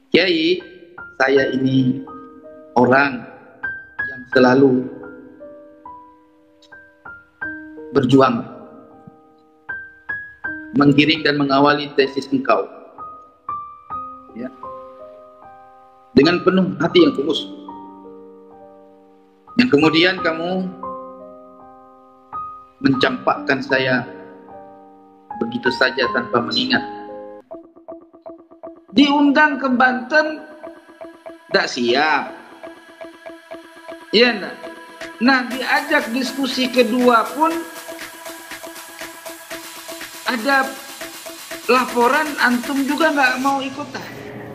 Kiai, saya ini orang yang selalu berjuang menggiring dan mengawali tesis engkau, ya, dengan penuh hati yang tulus, yang kemudian kamu mencampakkan saya begitu saja tanpa mengingat. Diundang ke Banten tidak siap, ya enggak? Nah, diajak diskusi kedua pun ada laporan antum juga nggak mau ikutan.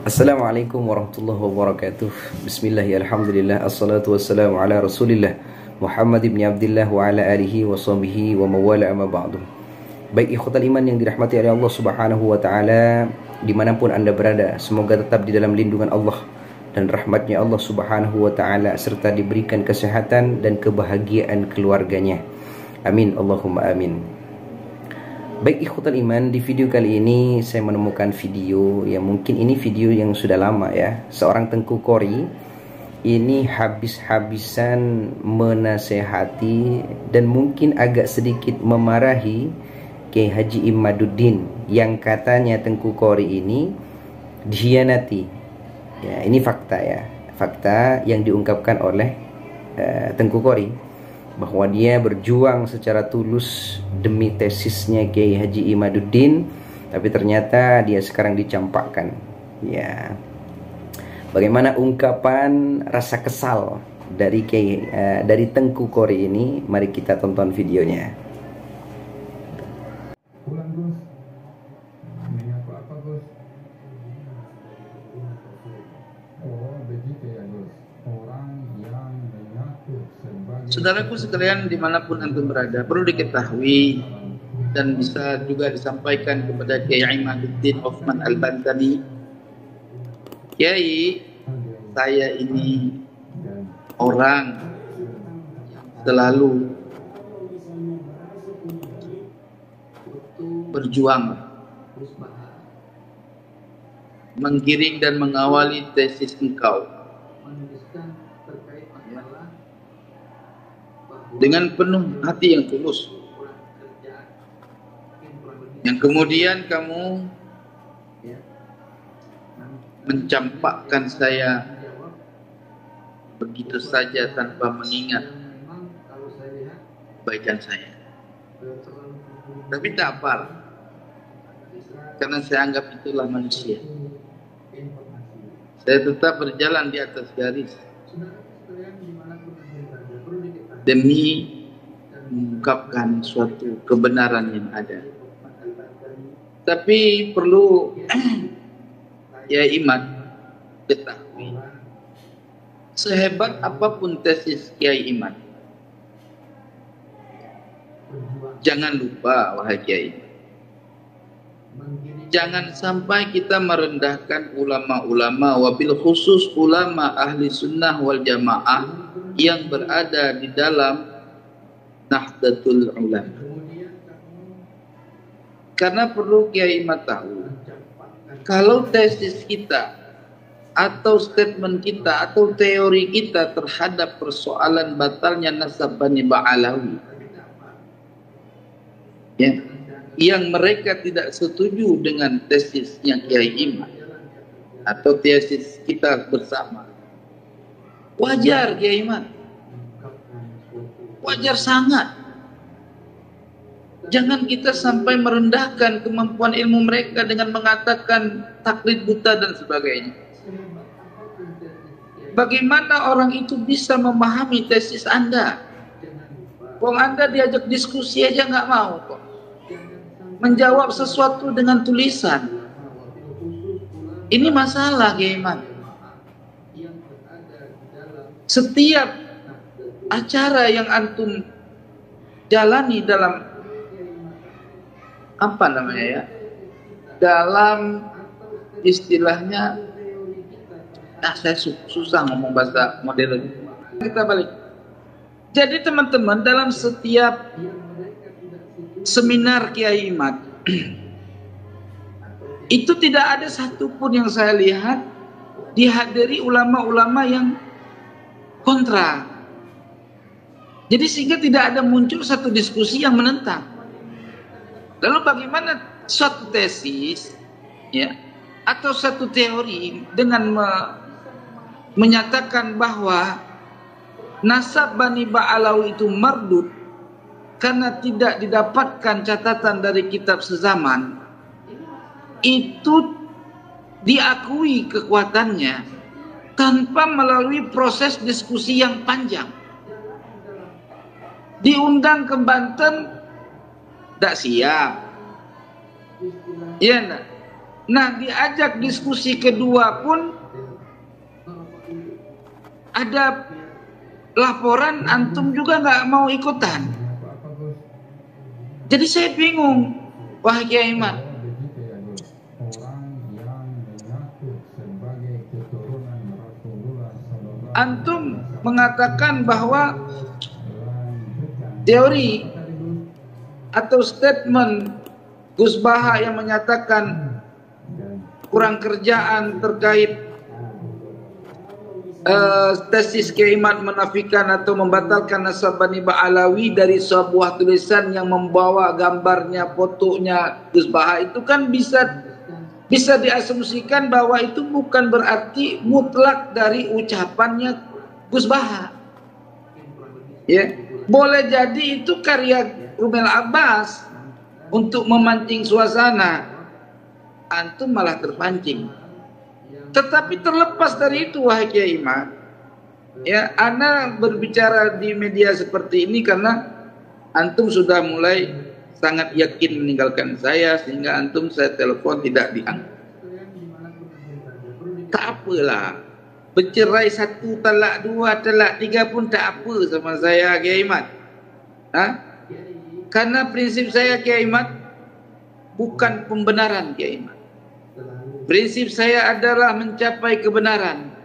Assalamualaikum warahmatullahi wabarakatuh. Bismillah, alhamdulillah, assalatu wassalamu ala rasulillah Muhammad ibn Abdillah wa ala alihi wa sahbihi wa mawala amma ba'du. Baik ikhwatal iman yang dirahmati oleh Allah subhanahu wa ta'ala, dimanapun anda berada, semoga tetap di dalam lindungan Allah dan rahmatnya Allah subhanahu wa ta'ala, serta diberikan kesehatan dan kebahagiaan keluarganya. Amin, Allahumma amin. Baik ikhwatal iman, di video kali ini saya menemukan video yang mungkin ini video yang sudah lama ya. Seorang Tengku Qori ini habis-habisan menasehati dan mungkin agak sedikit memarahi Kiai Haji Imaduddin yang katanya Tengku Qori ini dikhianati. Ya, ini fakta ya. Fakta yang diungkapkan oleh Tengku Qori, bahwa dia berjuang secara tulus demi tesisnya Kiai Haji Imaduddin, tapi ternyata dia sekarang dicampakkan. Ya, bagaimana ungkapan rasa kesal dari dari Tengku Qori ini? Mari kita tonton videonya. Saudaraku sekalian, dimanapun antum berada, perlu diketahui dan bisa juga disampaikan kepada Kiai Imaduddin Uthman Al-Bantani. Kiai, saya ini orang yang selalu berjuang menggiring dan mengawali tesis engkau dengan penuh hati yang tulus, yang kemudian kamu mencampakkan saya begitu saja tanpa mengingat kebaikan saya. Tapi tak apa, karena saya anggap itulah manusia. Saya tetap berjalan di atas garis demi mengungkapkan suatu kebenaran yang ada. Tapi perlu ya Imad ketahui, sehebat apapun tesis Kiai Imad, jangan lupa wahai Kiai, jangan sampai kita merendahkan ulama-ulama, wabil khusus ulama ahli sunnah wal jamaah yang berada di dalam Nahdlatul Ulama. Karena perlu Kiai Imad tahu, kalau tesis kita atau statement kita atau teori kita terhadap persoalan batalnya nasab Bani Ba'alawi, ya, yang mereka tidak setuju dengan tesisnya Kiai Imad atau tesis kita bersama, wajar Kiai Imad, wajar sangat. Jangan kita sampai merendahkan kemampuan ilmu mereka dengan mengatakan taklid buta dan sebagainya. Bagaimana orang itu bisa memahami tesis Anda? Wong Anda diajak diskusi aja nggak mau kok. Menjawab sesuatu dengan tulisan. Ini masalah Kiai Imad. Setiap acara yang antum jalani dalam apa namanya ya, dalam istilahnya, saya susah ngomong bahasa modern. Kita balik. Jadi teman-teman, dalam setiap seminar Kiai Imad itu tidak ada satupun yang saya lihat dihadiri ulama-ulama yang kontra. Jadi sehingga tidak ada muncul satu diskusi yang menentang. Lalu bagaimana suatu tesis ya atau satu teori dengan menyatakan bahwa nasab Bani Ba'alawi itu mardud karena tidak didapatkan catatan dari kitab sezaman, itu diakui kekuatannya tanpa melalui proses diskusi yang panjang. Diundang ke Banten, tidak siap. Iya enggak? Nah, diajak diskusi kedua pun ada laporan, antum juga nggak mau ikutan. Jadi saya bingung, wahai Kiai Iman. Antum mengatakan bahwa teori atau statement Gus Baha yang menyatakan kurang kerjaan terkait tesis Kiai Iman menafikan atau membatalkan nasab Bani Ba'alawi dari sebuah tulisan yang membawa gambarnya, fotonya Gus Baha, itu kan bisa diasumsikan bahwa itu bukan berarti mutlak dari ucapannya Gus Baha. Ya, boleh jadi itu karya Rumel Abbas untuk memancing suasana. Antum malah terpancing. Tetapi terlepas dari itu, wahai Kiai Iman, ya, ana berbicara di media seperti ini karena antum sudah mulai sangat yakin meninggalkan saya, sehingga antum saya telepon tidak diangkat. Tak apalah, bercerai 1, talak 2, talak 3 pun tak apa sama saya, Kiai Iman. Karena prinsip saya, Kiai Iman, bukan pembenaran, Kiai Iman. Prinsip saya adalah mencapai kebenaran,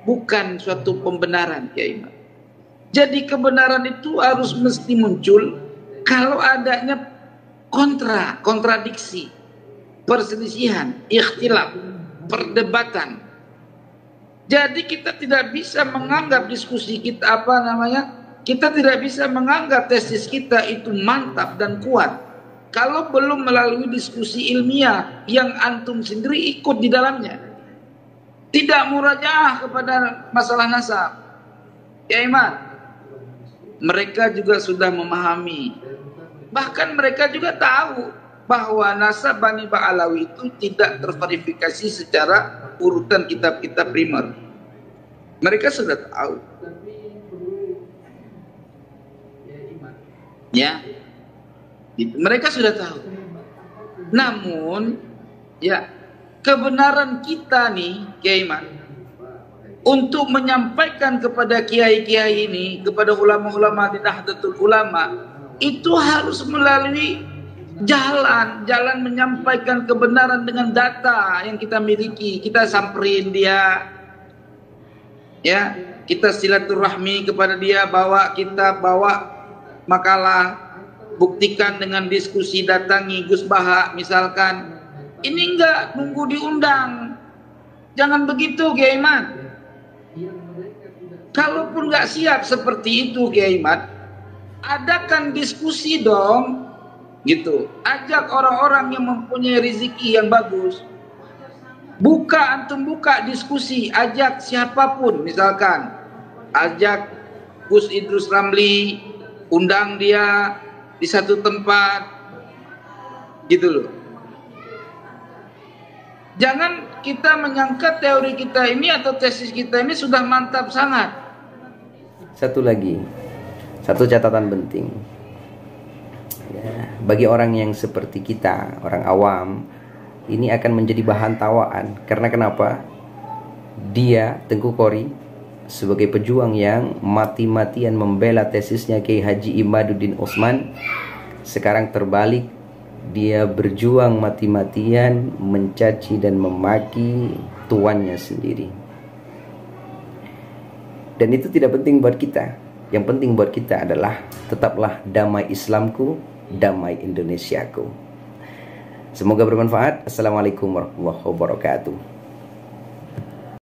bukan suatu pembenaran, Kiai Iman. Jadi kebenaran itu harus mesti muncul kalau adanya kontradiksi, perselisihan, ikhtilaf, perdebatan. Jadi kita tidak bisa menganggap diskusi kita kita tidak bisa menganggap tesis kita itu mantap dan kuat kalau belum melalui diskusi ilmiah yang antum sendiri ikut di dalamnya. Tidak murajaah kepada masalah nasab. Ya Iman, mereka juga sudah memahami. Bahkan mereka juga tahu bahwa nasab Bani Ba'alawi itu tidak terverifikasi secara urutan kitab-kitab primer. Mereka sudah tahu. Ya, mereka sudah tahu. Namun, ya, kebenaran kita nih, Kiai Iman, untuk menyampaikan kepada kiai-kiai ini, kepada ulama-ulama di Nahdlatul Ulama, itu harus melalui jalan menyampaikan kebenaran dengan data yang kita miliki. Kita samperin dia, ya, kita silaturahmi kepada dia, kita bawa makalah, buktikan dengan diskusi, datangi Gus Baha misalkan. Ini enggak nunggu diundang. Jangan begitu, Kiai Iman. Kalaupun enggak siap seperti itu, Kiai Iman, adakan diskusi dong, gitu. Ajak orang-orang yang mempunyai rezeki yang bagus. Antum buka diskusi, ajak siapapun, misalkan ajak Gus Idrus Ramli, undang dia di satu tempat, gitu loh. Jangan kita menyangka teori kita ini atau tesis kita ini sudah mantap sangat. Satu lagi, satu catatan penting. Ya, bagi orang yang seperti kita, orang awam, ini akan menjadi bahan tawaan. Karena kenapa? Dia, Tengku Qori, sebagai pejuang yang mati-matian membela tesisnya Kiai Haji Imaduddin Utsman, sekarang terbalik, dia berjuang mati-matian mencaci dan memaki tuannya sendiri. Dan itu tidak penting buat kita. Yang penting buat kita adalah tetaplah damai Islamku, damai Indonesiaku. Semoga bermanfaat. Assalamualaikum warahmatullahi wabarakatuh.